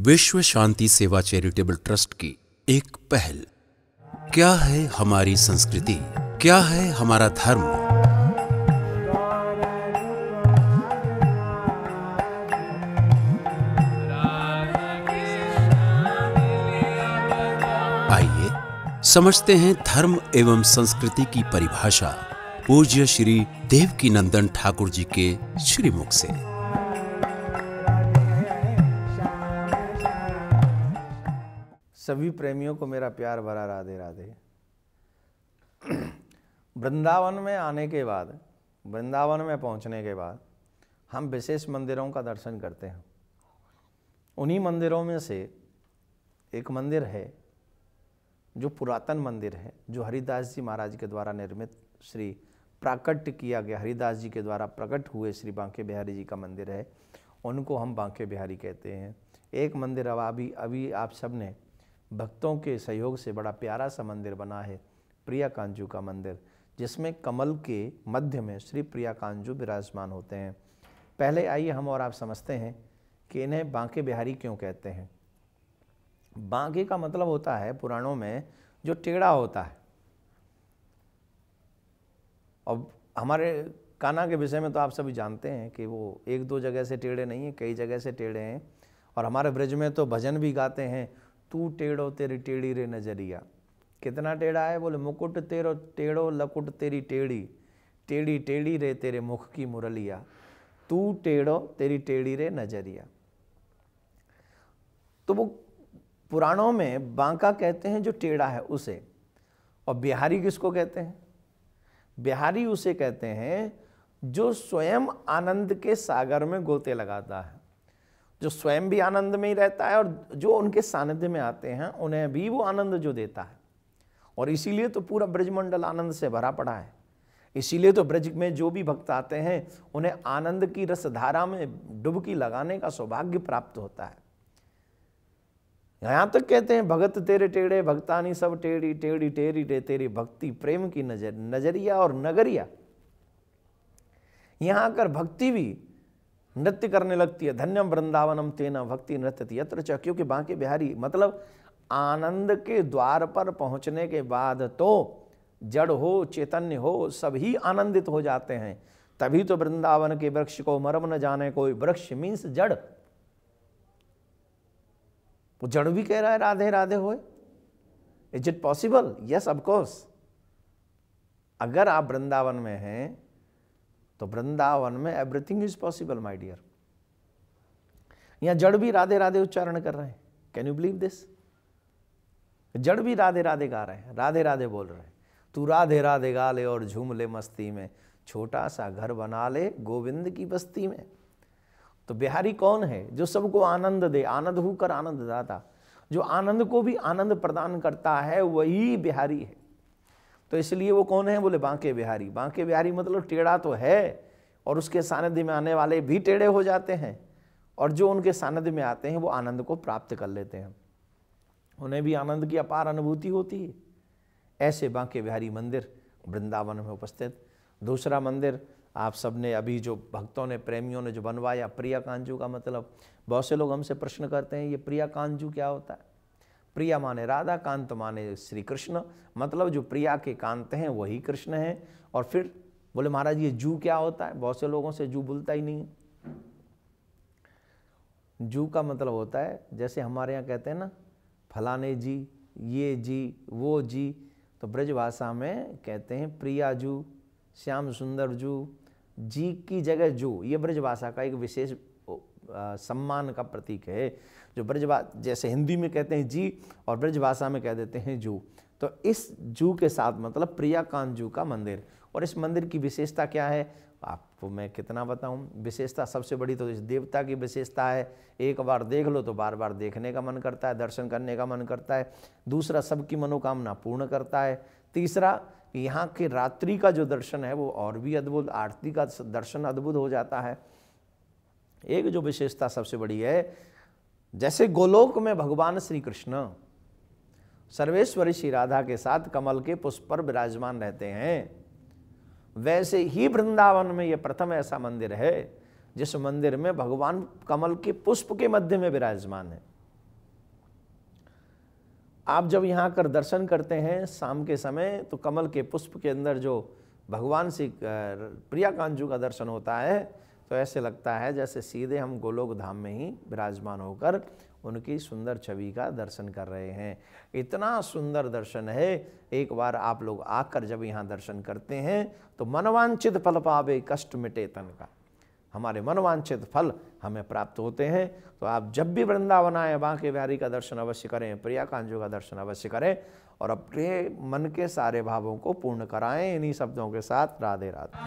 विश्व शांति सेवा charitable trust की एक पहल। क्या है हमारी संस्कृति, क्या है हमारा धर्म? आइए समझते हैं धर्म एवं संस्कृति की परिभाषा पूज्य श्री देवकीनंदन ठाकुर जी के श्रीमुख से। सभी प्रेमियों को मेरा प्यार भरा राधे राधे। वृंदावन में आने के बाद, वृंदावन में पहुंचने के बाद हम विशेष मंदिरों का दर्शन करते हैं। उन्हीं मंदिरों में से एक मंदिर है जो पुरातन मंदिर है, जो हरिदास जी महाराज के द्वारा निर्मित, श्री प्राकट्य किया गया, हरिदास जी के द्वारा प्रकट हुए श्री बांके बिहारी जी का मंदिर है। उनको हम बांके बिहारी कहते हैं। एक मंदिर अभी आप सब ने भक्तों के सहयोग से बड़ा प्यारा सा मंदिर बना है, प्रिया कांजू का मंदिर, जिसमें कमल के मध्य में श्री प्रिया कांजू विराजमान होते हैं। पहले आइए हम और आप समझते हैं कि इन्हें बांके बिहारी क्यों कहते हैं। बांके का मतलब होता है पुराणों में जो टेढ़ा होता है। और हमारे कान्हा के विषय में तो आप सभी जानते हैं कि वो एक दो जगह से टेढ़े नहीं है, कई जगह से टेढ़े हैं। और हमारे ब्रज में तो भजन भी गाते हैं, तू टेढ़ो तेरी टेढ़ी रे नजरिया। कितना टेढ़ा है? बोले मुकुट तेरो टेढ़ो लकुट तेरी टेढ़ी, टेढ़ी टेढ़ी रे तेरे मुख की मुरलिया, तू टेढ़ो तेरी टेढ़ी रे नजरिया। तो वो पुराणों में बांका कहते हैं जो टेढ़ा है उसे। और बिहारी किसको कहते हैं? बिहारी उसे कहते हैं जो स्वयं आनंद के सागर में गोते लगाता है, जो स्वयं भी आनंद में ही रहता है और जो उनके सानिध्य में आते हैं उन्हें भी वो आनंद जो देता है। और इसीलिए तो पूरा ब्रजमंडल आनंद से भरा पड़ा है। इसीलिए तो ब्रज में जो भी भक्त आते हैं उन्हें आनंद की रसधारा में डुबकी लगाने का सौभाग्य प्राप्त होता है। यहां तक कहते हैं भगत तेरे टेढ़े भक्तानी सब टेढ़ी, टेढ़ी टेढ़ी रे तेरी भक्ति प्रेम की नजरिया और नगरिया। यहां आकर भक्ति भी नृत्य करने लगती है। धन्यम वृंदावनम तेना भक्ति नृत्यति यत्र च। क्योंकि बांके बिहारी मतलब आनंद के द्वार पर पहुंचने के बाद तो जड़ हो चैतन्य हो सभी आनंदित हो जाते हैं। तभी तो वृंदावन के वृक्ष को मरम न जाने कोई, वृक्ष मीन्स जड़। वो जड़ भी कह रहा है राधे राधे होए। Is it possible? Yes of course. अगर आप वृंदावन में हैं तो वृंदावन में everything is possible my dear. यहां जड़ भी राधे राधे उच्चारण कर रहे हैं। Can you believe this? जड़ भी राधे राधे गा रहे हैं, राधे राधे बोल रहे हैं। तू राधे राधे गा ले और झूम ले मस्ती में, छोटा सा घर बना ले गोविंद की बस्ती में। तो बिहारी कौन है? जो सबको आनंद दे, आनंद होकर आनंद दाता, जो आनंद को भी आनंद प्रदान करता है, वही बिहारी है। तो इसलिए वो कौन है? बोले बांके बिहारी। बांके बिहारी मतलब टेढ़ा तो है और उसके सानिध्य में आने वाले भी टेढ़े हो जाते हैं, और जो उनके सानिध्य में आते हैं वो आनंद को प्राप्त कर लेते हैं, उन्हें भी आनंद की अपार अनुभूति होती है। ऐसे बांके बिहारी मंदिर वृंदावन में उपस्थित। दूसरा मंदिर आप सबने अभी जो भक्तों ने, प्रेमियों ने जो बनवाया, प्रिया कांजू का मतलब, बहुत से लोग हमसे प्रश्न करते हैं ये प्रिया कांजू क्या होता है? प्रिया माने राधा, कांत माने श्री कृष्ण, मतलब जो प्रिया के कांत हैं वही कृष्ण हैं। और फिर बोले महाराज ये जू क्या होता है? बहुत से लोगों से जू बोलता ही नहीं है। जू का मतलब होता है जैसे हमारे यहाँ कहते हैं ना फलाने जी, ये जी, वो जी, तो ब्रज भाषा में कहते हैं प्रिया जू, श्याम सुंदर जू, जी की जगह जू। ये ब्रज भाषा का एक विशेष सम्मान का प्रतीक है। जो जैसे हिंदी में कहते हैं जी और ब्रज भाषा में कह देते हैं जू। तो इस जू के साथ मतलब प्रिया कांजू का मंदिर। और इस मंदिर की विशेषता क्या है आपको मैं कितना बताऊं? विशेषता सबसे बड़ी तो इस देवता की विशेषता है। एक बार देख लो तो बार बार देखने का मन करता है, दर्शन करने का मन करता है। दूसरा, सबकी मनोकामना पूर्ण करता है। तीसरा, यहाँ के रात्रि का जो दर्शन है वो और भी अद्भुत, आरती का दर्शन अद्भुत हो जाता है। एक जो विशेषता सबसे बड़ी है, जैसे गोलोक में भगवान श्री कृष्ण सर्वेश्वरी श्री राधा के साथ कमल के पुष्प पर विराजमान रहते हैं, वैसे ही वृंदावन में यह प्रथम ऐसा मंदिर है जिस मंदिर में भगवान कमल के पुष्प के मध्य में विराजमान है। आप जब यहाँ आकर दर्शन करते हैं शाम के समय, तो कमल के पुष्प के अंदर जो भगवान श्री प्रियाकांत जी का दर्शन होता है, तो ऐसे लगता है जैसे सीधे हम गोलोक धाम में ही विराजमान होकर उनकी सुंदर छवि का दर्शन कर रहे हैं। इतना सुंदर दर्शन है। एक बार आप लोग आकर जब यहाँ दर्शन करते हैं तो मनवांछित फल पावे कष्ट मिटे तन का, हमारे मनवांछित फल हमें प्राप्त होते हैं। तो आप जब भी वृंदावन आए बांके बिहारी का दर्शन अवश्य करें, प्रियाकांत जी का दर्शन अवश्य करें और अपने मन के सारे भावों को पूर्ण कराएं। इन्हीं शब्दों के साथ राधे राधे।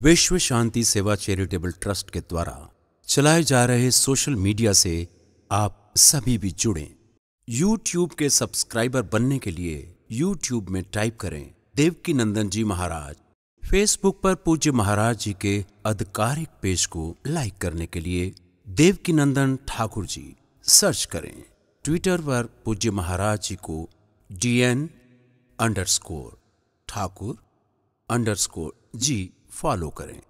विश्व शांति सेवा चैरिटेबल ट्रस्ट के द्वारा चलाए जा रहे सोशल मीडिया से आप सभी भी जुड़ें। YouTube के सब्सक्राइबर बनने के लिए YouTube में टाइप करें देवकीनंदन जी महाराज। Facebook पर पूज्य महाराज जी के आधिकारिक पेज को लाइक करने के लिए देवकीनंदन ठाकुर जी सर्च करें। ट्विटर पर पूज्य महाराज जी को DN_ठाकुर_जी फॉलो करें।